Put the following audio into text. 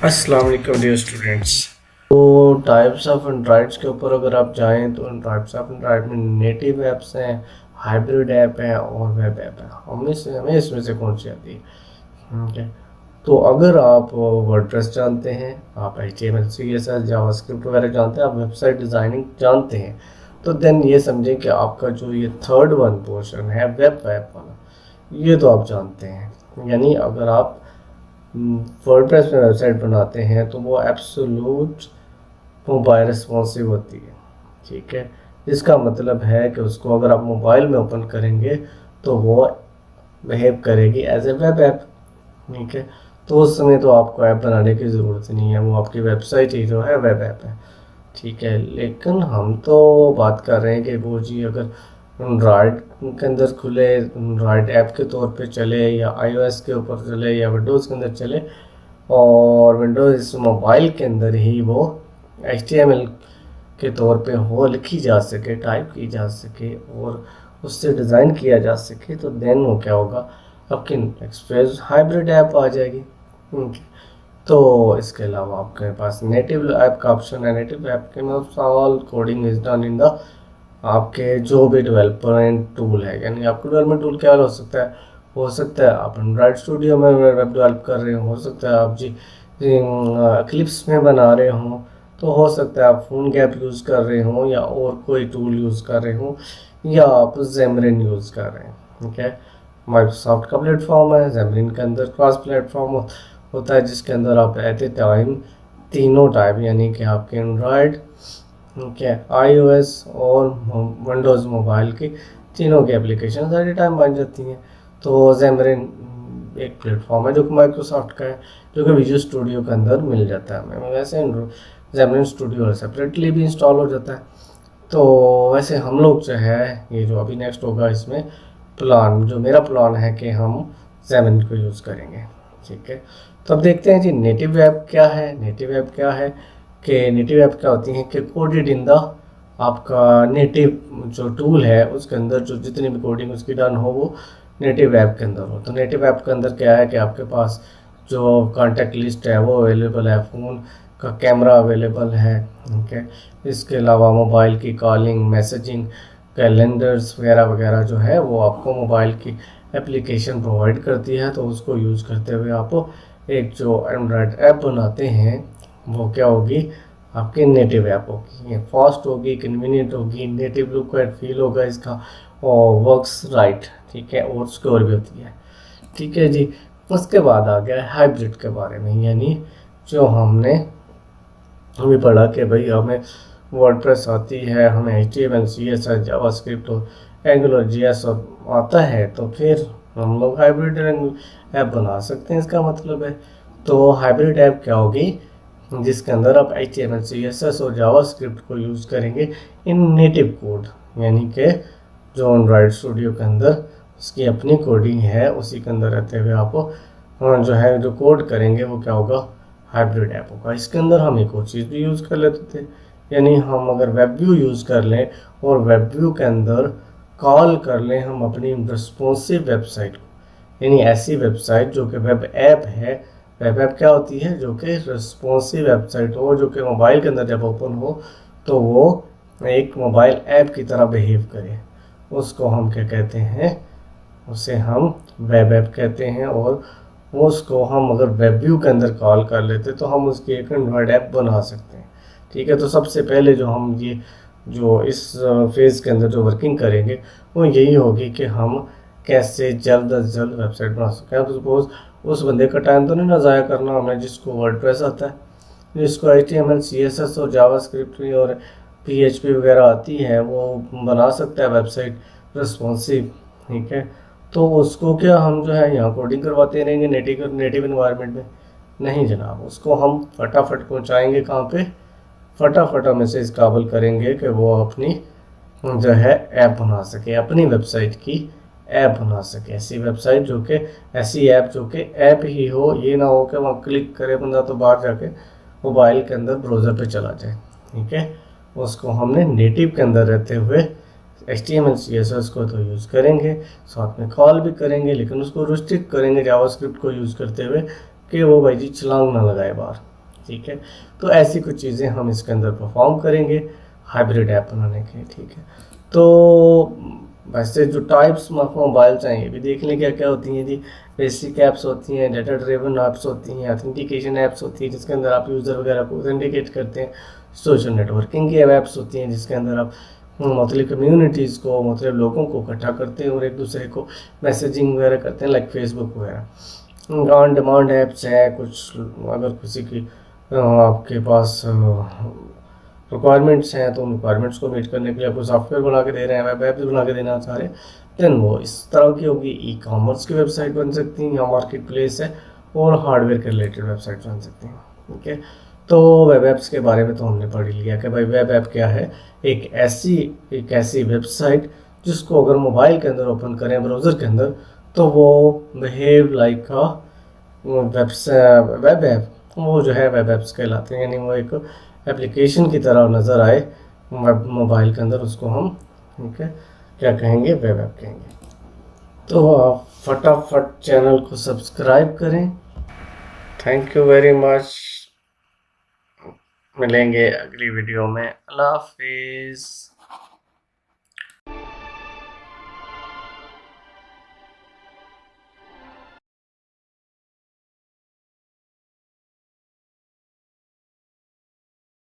अस्सलाम वालेकुम dear students. तो टाइप्स ऑफ एंड्रॉइड्स के ऊपर अगर आप जाएं तो टाइप्स ऑफ एंड्रॉइड में नेटिव ऐप्स हैं, हाइब्रिड ऐप है और वेब ऐप है। हमें इसमें से कौन सी आती है? ओके, तो अगर आप वर्डप्रेस जानते हैं, आप HTML CSS जावास्क्रिप्ट वगैरह जानते हैं, आप वेबसाइट डिज़ाइनिंग जानते हैं, तो देन ये समझें कि आपका जो ये थर्ड वन पोर्शन है वेब ऐप वाला, ये तो आप जानते हैं। यानी अगर आप वर्डप्रेस में वेबसाइट बनाते हैं तो वो एब्सोल्यूट मोबाइल रिस्पॉन्सिव होती है, ठीक है। इसका मतलब है कि उसको अगर आप मोबाइल में ओपन करेंगे तो वो बिहेव करेगी एज ए वेब ऐप, ठीक है। तो उस समय तो आपको ऐप बनाने की ज़रूरत नहीं है, वो आपकी वेबसाइट ही जो है वेब ऐप है, ठीक है। लेकिन हम तो बात कर रहे हैं कि वो जी अगर एंड्रॉयड के अंदर खुले, एंड्रॉयड ऐप के तौर पे चले या iOS के ऊपर चले या विंडोज़ के अंदर चले, और विंडोज़ मोबाइल के अंदर ही वो HTML के तौर पे हो, लिखी जा सके, टाइप की जा सके और उससे डिज़ाइन किया जा सके, तो देन वो क्या होगा, आपकी नेक्स्ट फेज हाइब्रिड ऐप आ जाएगी। तो इसके अलावा आपके पास नेटिव ऐप का ऑप्शन है। नेटिव ऐप के में all coding is done in the आपके जो भी डेवलपमेंट टूल है, यानी आपका डेवलपमेंट टूल क्या हो सकता है? हो सकता है आप एंड्रॉइड स्टूडियो में वेब डेवलप कर रहे हो सकता है आप जी एक्लिप्स में बना रहे हो, तो हो सकता है आप फोन गैप यूज़ कर रहे हो या और कोई टूल यूज़ कर रहे हो, या आप जेमरिन यूज़ कर रहे हैं, ठीक है। माइक्रोसॉफ्ट का प्लेटफॉर्म है, जेमरिन के अंदर क्रॉस प्लेटफॉर्म होता है जिसके अंदर आप एट ए टाइम तीनों टाइप, यानी कि आपके एंड्रॉयड, ठीक है, iOS और विंडोज़ मोबाइल की तीनों की एप्लीकेशन एट ए टाइम बन जाती हैं। तो जेमरिन एक प्लेटफॉर्म है जो कि माइक्रोसॉफ्ट का है, जो कि विजुअल स्टूडियो के अंदर मिल जाता है हमें। वैसे जेमरिन स्टूडियो सेपरेटली भी इंस्टॉल हो जाता है। तो वैसे हम लोग जो है ये जो अभी नेक्स्ट होगा इसमें प्लान, जो मेरा प्लान है कि हम जेमरिन को यूज़ करेंगे, ठीक है। तो अब देखते हैं जी नेटिव ऐप क्या है। नेटिव ऐप क्या है कि नेटिव ऐप क्या होती है कि कोडेड इन द आपका नेटिव जो टूल है उसके अंदर जो जितनी भी कोडिंग उसकी डन हो वो नेटिव ऐप के अंदर हो। तो नेटिव ऐप के अंदर क्या है कि आपके पास जो कॉन्टैक्ट लिस्ट है वो अवेलेबल है, फ़ोन का कैमरा अवेलेबल है, ठीक है। इसके अलावा मोबाइल की कॉलिंग, मैसेजिंग, कैलेंडर्स वगैरह वगैरह जो है वो आपको मोबाइल की एप्लीकेशन प्रोवाइड करती है। तो उसको यूज़ करते हुए आप एक जो एंड्रॉयड ऐप बनाते हैं वो क्या होगी, आपकी नेटिव ऐप होगी। ये फास्ट होगी, कन्वीनियंट होगी, नेटिव लुक एंड फील होगा इसका, और वर्क्स राइट, ठीक है, और सिक्योर भी होती है, ठीक है जी। उसके बाद आ गया हाइब्रिड के बारे में, यानी जो हमने अभी पढ़ा कि भाई हमें वर्डप्रेस आती है, हमें HTML CSS जावास्क्रिप्ट और एंगुलर JS आता है, तो फिर हम लोग हाइब्रिड ऐप बना सकते हैं, इसका मतलब है। तो हाइब्रिड ऐप क्या होगी, जिसके अंदर आप HTML CSS और जावास्क्रिप्ट को यूज़ करेंगे इन नेटिव कोड, यानी कि जो एंड्रॉयड स्टूडियो के अंदर उसकी अपनी कोडिंग है उसी के अंदर रहते हुए आप जो है जो कोड करेंगे वो क्या होगा, हाइब्रिड ऐप होगा। इसके अंदर हम एक और चीज़ भी यूज़ कर लेते थे, यानी हम अगर वेब व्यू यूज़ कर लें और वेब व्यू के अंदर कॉल कर लें हम अपनी रिस्पॉन्सिव वेबसाइट को, यानी ऐसी वेबसाइट जो कि वेब ऐप है। वेब ऐप क्या होती है, जो कि रिस्पॉन्सिव वेबसाइट हो, जो कि मोबाइल के अंदर जब ओपन हो तो वो एक मोबाइल ऐप की तरह बिहेव करे, उसको हम क्या कहते हैं, उसे हम वेब ऐप कहते हैं। और उसको हम अगर वेब व्यू के अंदर कॉल कर लेते तो हम उसकी एक एंड्रॉयड ऐप बना सकते हैं, ठीक है। तो सबसे पहले जो हम ये जो इस फेज़ के अंदर जो वर्किंग करेंगे वो यही होगी कि हम कैसे जल्द अज जल्द वेबसाइट बना सकते हैं। तो सपोज उस बंदे का टाइम तो नहीं ना ज़ाया करना हमें जिसको वर्डप्रेस आता है, जिसको HTML CSS और जावास्क्रिप्ट और PHP वगैरह आती है, वो बना सकता है वेबसाइट रिस्पॉन्सिव, ठीक है। तो उसको क्या हम जो है यहाँ कोडिंग करवाते रहेंगे नेटिव इन्वायरमेंट में? नहीं जनाब, उसको हम फटाफट पहुँचाएंगे कहाँ पे, फटाफट हम इसे इस काबिल करेंगे कि वो अपनी जो है ऐप बना सके, अपनी वेबसाइट की ऐप बना सके। ऐसी वेबसाइट जो कि ऐसी ऐप जो कि ऐप ही हो, ये ना हो कि वहाँ क्लिक करे बंदा तो बाहर जाके मोबाइल के अंदर ब्राउज़र पे चला जाए, ठीक है। उसको हमने नेटिव के अंदर रहते हुए HTML CSS को तो यूज़ करेंगे, साथ में कॉल भी करेंगे, लेकिन उसको रिस्ट्रिक्ट करेंगे जावास्क्रिप्ट को यूज़ करते हुए कि वो भाई जी छलांग ना लगाए बाहर, ठीक है। तो ऐसी कुछ चीज़ें हम इसके अंदर परफॉर्म करेंगे हाइब्रिड ऐप बनाने के, ठीक है। तो वैसे जो टाइप्स मोबाइल चाहिए ये भी देख लें क्या क्या होती हैं जी। बेसिक ऐप्स होती हैं, डेटा ड्रिवन ऐप्स होती हैं, ऑथेंटिकेशन ऐप्स होती हैं जिसके अंदर आप यूज़र वगैरह को ऑथेंटिकेट करते हैं, सोशल नेटवर्किंग की ऐप्स होती हैं जिसके अंदर आप मुख्तलिफ कम्यूनिटीज़ को, मुख्तलिफ लोगों को इकट्ठा करते हैं और एक दूसरे को मैसेजिंग वगैरह करते हैं, लाइक फेसबुक वगैरह। ऑन डिमांड ऐप्स हैं कुछ, अगर किसी की आपके पास रिक्वायरमेंट्स हैं तो उन रिक्वायरमेंट्स को मीट करने के लिए आपको सॉफ्टवेयर बना के दे रहे हैं, वेब ऐप भी बना के देना चाह रहे हैं, देन वो इस तरह की होगी। ई कॉमर्स की वेबसाइट बन सकती है या मार्केट प्लेस है, और हार्डवेयर के रिलेटेड वेबसाइट बन सकती हैं, ठीक है। तो वेब ऐप्स के बारे में तो हमने पढ़ लिया कि भाई वेब ऐप क्या है। एक ऐसी वेबसाइट जिसको अगर मोबाइल के अंदर ओपन करें ब्राउज़र के अंदर तो वो behave like a web app, वो जो है वेब ऐप्स कहलाते हैं, यानी वो एक एप्लीकेशन की तरह नज़र आए मोबाइल के अंदर, उसको हम, ठीक है, क्या कहेंगे, वेब ऐप कहेंगे। तो आप फटाफट चैनल को सब्सक्राइब करें। थैंक यू वेरी मच, मिलेंगे अगली वीडियो में। अल्लाह हाफिज़।